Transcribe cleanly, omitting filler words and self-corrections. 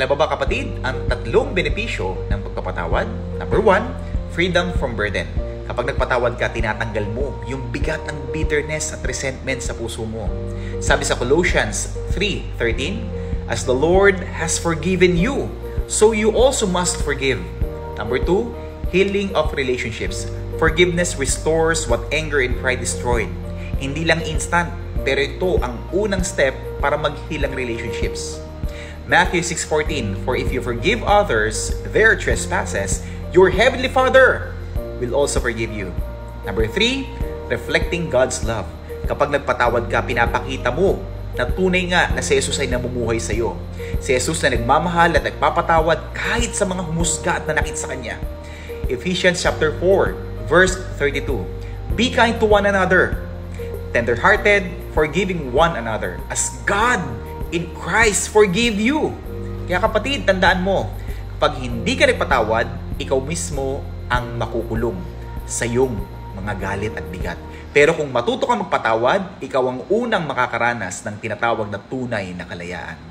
Alam mo ba kapatid, ang tatlong benepisyo ng pagpapatawad? Number 1, freedom from burden. Kapag nagpatawad ka, tinatanggal mo yung bigat ng bitterness at resentment sa puso mo. Sabi sa Colossians 3:13, as the Lord has forgiven you, so you also must forgive. Number 2, healing of relationships. Forgiveness restores what anger and pride destroyed. Hindi lang instant, pero ito ang unang step para mag-heal ang relationships. Matthew 6:14, for if you forgive others their trespasses, your heavenly Father will also forgive you. Number 3, reflecting God's love. Kapag nagpatawad ka, pinapakita mo na tunay nga na si Jesus ay namumuhay sa iyo. Si Jesus na nagmamahal at nagpapatawad kahit sa mga humusga at nanakit sa Kanya. Ephesians chapter 4, verse 32. Be kind to one another, tender-hearted, forgiving one another, as God in Christ forgive you. Kaya kapatid, tandaan mo, kapag hindi ka nagpatawad, ikaw mismo ang makukulong sa iyong mga galit at bigat. Pero kung matuto kang magpatawad, ikaw ang unang makakaranas ng tinatawag na tunay na kalayaan.